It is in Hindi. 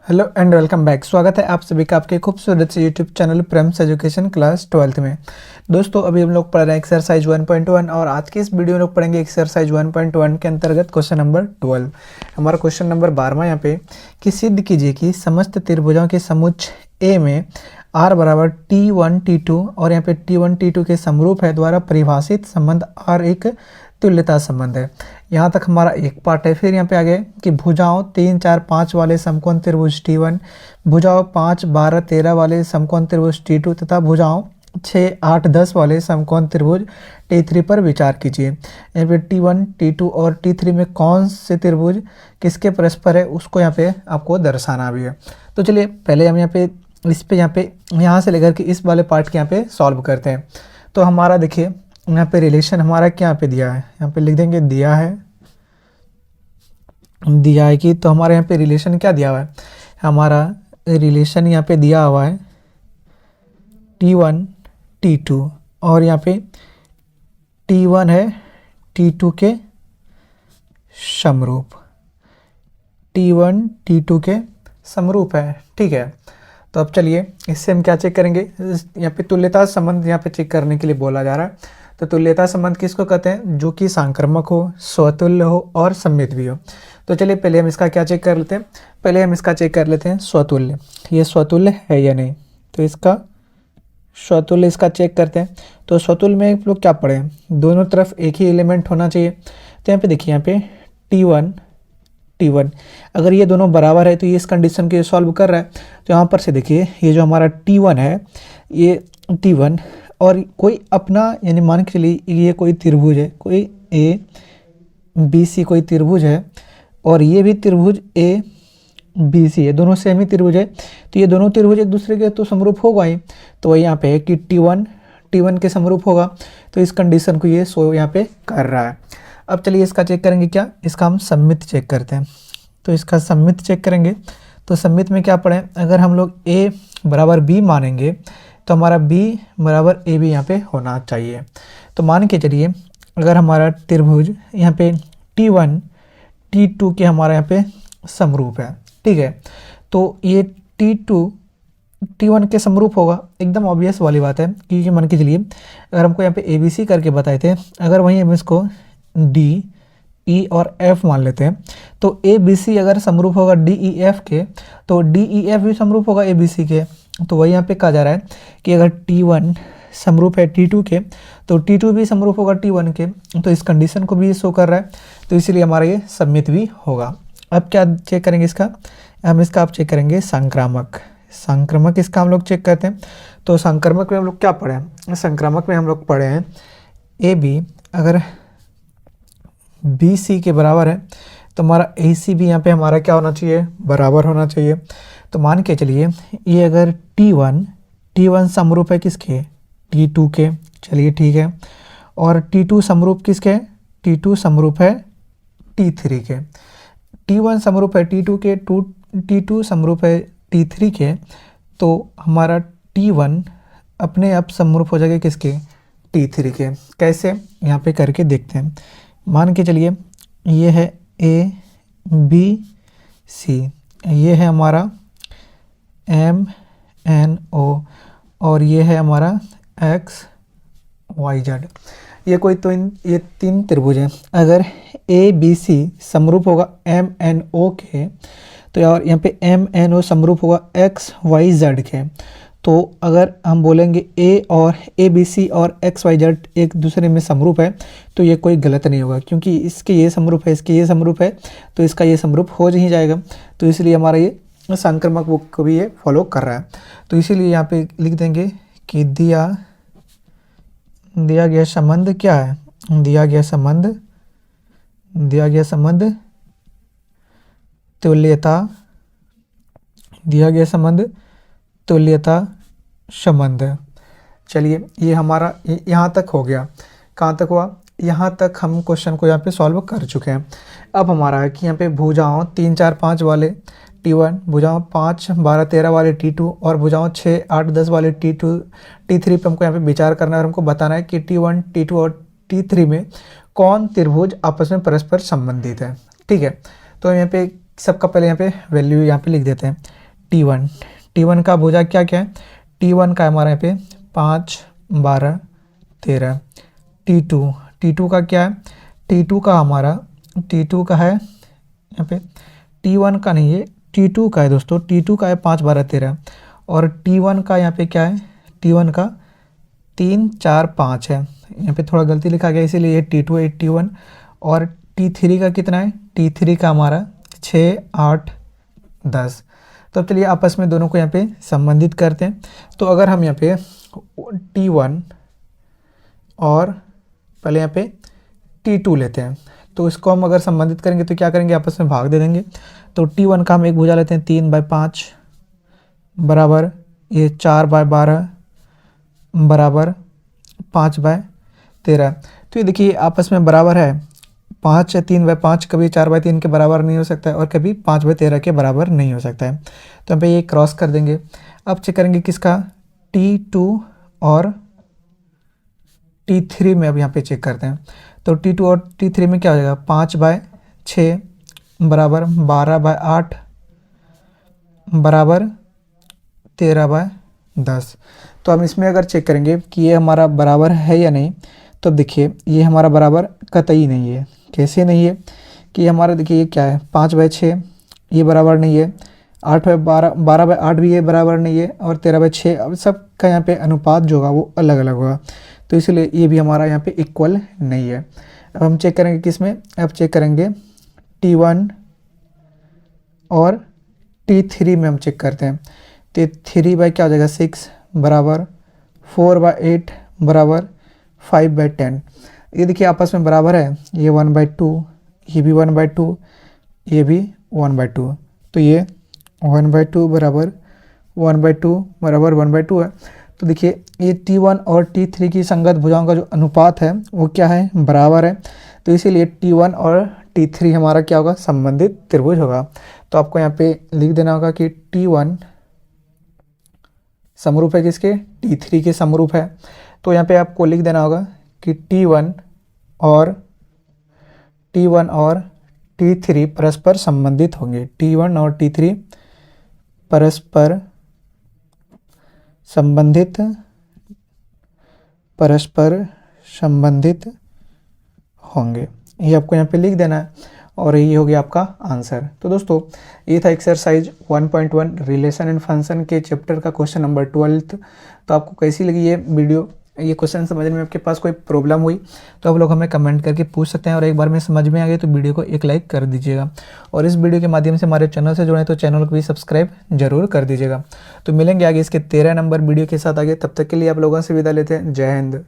Hello and welcome back. स्वागत है आप सभी का आपके खूबसूरत से YouTube channel Prem's education class 12th में। दोस्तों अभी हम लोग पढ़ रहे हैं एक्सरसाइज 1.1 और आज की इस वीडियो में लोग पढ़ेंगे एक्सरसाइज 1.1 के अंतर्गत क्वेश्चन नंबर 12। हमारा क्वेश्चन नंबर 12वां यहाँ पे कि सिद्ध कीजिए कि समस्त त्रिभुजों के समुच्च ए में r बराबर T1 T2 और यहाँ पे T1 T2 के समरूप है द्वारा परिभाषित संबंध r एक तुल्यता संबंध है। यहाँ तक हमारा एक पार्ट है। फिर यहाँ पे आगे कि भुजाओं 3, 4, 5 वाले समकोण त्रिभुज T1, भुजाओं 5, 12, 13 वाले समकोण त्रिभुज T2 तथा भुजाओं 6, 8, 10 वाले समकोण त्रिभुज T3 पर विचार कीजिए। यहाँ पे T1, T2 और T3 में कौन से त्रिभुज किसके परस्पर है उसको यहाँ पे आपको दर्शाना भी है। तो चलिए पहले हम यहाँ पे इस पे यहाँ से लेकर के इस वाले पार्ट के यहाँ पे सॉल्व करते हैं। तो हमारा देखिए यहाँ पे रिलेशन हमारा क्या पे दिया है, यहाँ पे लिख देंगे दिया है कि तो हमारे यहाँ पे रिलेशन क्या दिया हुआ है, हमारा रिलेशन यहाँ पे दिया हुआ है T1 T2 और यहाँ पे T1 है T2 के समरूप, T1 T2 के समरूप है। ठीक है, तो अब चलिए इससे हम क्या चेक करेंगे, यहाँ पे तुल्यता संबंध यहाँ पे चेक करने के लिए बोला जा रहा है। तो तुल्यता संबंध किसको कहते हैं, जो कि सांक्रामक हो, स्वतुल्य हो और सममित भी हो। तो चलिए पहले हम इसका क्या चेक कर लेते हैं, पहले हम इसका चेक कर लेते हैं स्वतुल्य, ये स्वतुल्य है या नहीं। तो इसका स्वतुल्य इसका चेक करते हैं। तो स्वतुल्य में लोग क्या पढ़े हैं, दोनों तरफ एक ही एलिमेंट होना चाहिए। तो यहाँ पे देखिए यहाँ पे T1 अगर ये दोनों बराबर है तो ये इस कंडीशन के सॉल्व कर रहा है। तो यहाँ पर से देखिए ये जो हमारा T1 है, ये T1 और कोई अपना यानी मान के चलिए ये कोई त्रिभुज है, कोई ABC कोई त्रिभुज है और ये भी त्रिभुज ABC है, दोनों सेम ही त्रिभुज है। तो ये दोनों त्रिभुज एक दूसरे के तो समरूप होगा ही। तो वही यहाँ पे है कि T1 के समरूप होगा। तो इस कंडीशन को ये यहाँ पे कर रहा है। अब चलिए इसका चेक करेंगे, क्या इसका हम सममित चेक करते हैं। तो इसका सममित चेक करेंगे। तो सममित में क्या पढ़ें, अगर हम लोग A बराबर B मानेंगे तो हमारा B बराबर AB यहाँ पे होना चाहिए। तो मान के चलिए अगर हमारा त्रिभुज यहाँ पे T1 T2 के हमारा यहाँ पे समरूप है, ठीक है, तो ये T1 के समरूप होगा, एकदम ऑब्वियस वाली बात है। क्योंकि मान के चलिए अगर हमको यहाँ पे ABC करके बताए थे, अगर वहीं हम इसको D, E और F मान लेते हैं तो ABC अगर समरूप होगा D, E, F के तो D, E, F भी समरूप होगा ABC के। तो वही यहाँ पे कहा जा रहा है कि अगर T1 समरूप है T2 के तो T2 भी समरूप होगा T1 के। तो इस कंडीशन को भी शो कर रहा है, तो इसीलिए हमारा ये सममित भी होगा। अब क्या चेक करेंगे इसका, हम इसका आप चेक करेंगे संक्रामक इसका हम लोग चेक करते हैं। तो संक्रामक में हम लोग क्या पढ़े हैं, संक्रामक में हम लोग पढ़े हैं AB अगर BC के बराबर है तो हमारा AC भी यहाँ पे हमारा क्या होना चाहिए, बराबर होना चाहिए। तो मान के चलिए ये अगर T1 समरूप है किसके, T2 के, चलिए ठीक है, और T2 समरूप किसके, T2 समरूप है T3 के। T1 समरूप है T2 के, T2 समरूप है T3 के। तो हमारा T1 अपने आप समरूप हो जाएगा किसके, T3 के। कैसे, यहाँ पे करके देखते हैं। मान के चलिए ये है ABC, ये है हमारा MNO और ये है हमारा XYZ। ये कोई तो ये तीन त्रिभुज हैं। अगर ABC समरूप होगा MNO के तो यार यहाँ पे MNO समरूप होगा XYZ के। तो अगर हम बोलेंगे A और ABC और XYZ एक दूसरे में समरूप है तो ये कोई गलत नहीं होगा, क्योंकि इसके ये समरूप है, इसके ये समरूप है, तो इसका ये समरूप हो ही जाएगा। तो इसलिए हमारा ये संक्रामक बुक को भी ये फॉलो कर रहा है। तो इसीलिए यहाँ पे लिख देंगे कि दिया गया संबंध क्या है, दिया गया संबंध तुल्यता संबंध। चलिए ये हमारा यहाँ तक हो गया। कहाँ तक हुआ, यहाँ तक हम क्वेश्चन को यहाँ पे सॉल्व कर चुके हैं। अब हमारा है कि यहाँ पे भुजाओं 3, 4, 5 वाले T1, भुजाओं 5, 12, 13 वाले T2 और भुजाओं 6, 8, 10 वाले T3 पे हमको यहाँ पे विचार करना है और हमको बताना है कि T1, T2 और T3 में कौन त्रिभुज आपस में परस्पर संबंधित है। ठीक है, तो यहाँ पे सबका पहले यहाँ पे वैल्यू यहाँ पे लिख देते हैं। T1, T1 का भुजा क्या क्या है, T1 का हमारा यहाँ पे 5, 12, 13। T2, T2 का क्या है, T2 का हमारा, T2 का है यहाँ पे, T1 का नहीं है, T2 का है दोस्तों, T2 का है 5, 12, 13 और T1 का यहाँ पे क्या है, T1 का 3, 4, 5 है। यहाँ पे थोड़ा गलती लिखा गया इसीलिए ये T2 है, T1 और T3 का कितना है, T3 का हमारा 6, 8, 10। तो अब चलिए आपस में दोनों को यहाँ पे संबंधित करते हैं। तो अगर हम यहाँ पे T1 और पहले यहाँ पे T2 लेते हैं, तो इसको हम अगर संबंधित करेंगे तो क्या करेंगे, आपस में भाग दे देंगे। तो T1 का हम एक भुजा लेते हैं 3/5 बराबर ये 4/12 बराबर 5/13। तो ये देखिए आपस में बराबर है, 5 या 3/5 कभी 4/3 के बराबर नहीं हो सकता है और कभी 5/13 के बराबर नहीं हो सकता है। तो हम पे ये क्रॉस कर देंगे। अब चेक करेंगे किसका, T2 और T3 में अब यहाँ पे चेक करते हैं। तो T2 और T3 में क्या हो जाएगा, 5/6 बराबर 12/8 बराबर 13/10। तो हम इसमें अगर चेक करेंगे कि ये हमारा बराबर है या नहीं, तो देखिए ये हमारा बराबर कतई नहीं है। कैसे नहीं है कि हमारा, देखिए ये क्या है, 5/6 ये बराबर नहीं है, 8/12, 12/8 भी ये बराबर नहीं है और 13/6, अब सब का यहाँ पे अनुपात जो होगा वो अलग अलग होगा। तो इसलिए ये भी हमारा यहाँ पे इक्वल नहीं है। अब हम चेक करेंगे किसमें, अब चेक करेंगे T1 और T3 में हम चेक करते हैं। तो 3 बाई क्या हो जाएगा, 6 बराबर 4/8 बराबर 5/10। ये देखिए आपस में बराबर है, ये 1/2, ये भी 1/2, ये भी 1/2। तो ये 1/2 बराबर 1/2 बराबर 1/2 है। तो देखिए ये T1 और T3 की संगत भुजाओं का जो अनुपात है वो क्या है, बराबर है। तो इसीलिए T1 और T3 हमारा क्या होगा, संबंधित त्रिभुज होगा। तो आपको यहाँ पे लिख देना होगा कि T1 समरूप है किसके, T3 के समरूप है। तो यहाँ पे आपको लिख देना होगा कि T1 और T3 परस्पर संबंधित होंगे। T1 और T3 परस्पर संबंधित होंगे। ये आपको यहाँ पे लिख देना है और ये हो गया आपका आंसर। तो दोस्तों ये था एक्सरसाइज 1.1 रिलेशन एंड फंक्शन के चैप्टर का क्वेश्चन नंबर 12। तो आपको कैसी लगी ये वीडियो, ये क्वेश्चन समझने में आपके पास कोई प्रॉब्लम हुई तो आप लोग हमें कमेंट करके पूछ सकते हैं और एक बार में समझ में आ गई तो वीडियो को एक लाइक कर दीजिएगा और इस वीडियो के माध्यम से हमारे चैनल से जुड़े तो चैनल को भी सब्सक्राइब जरूर कर दीजिएगा। तो मिलेंगे आगे इसके 13 नंबर वीडियो के साथ आगे, तब तक के लिए आप लोगों से विदा लेते हैं। जय हिंद।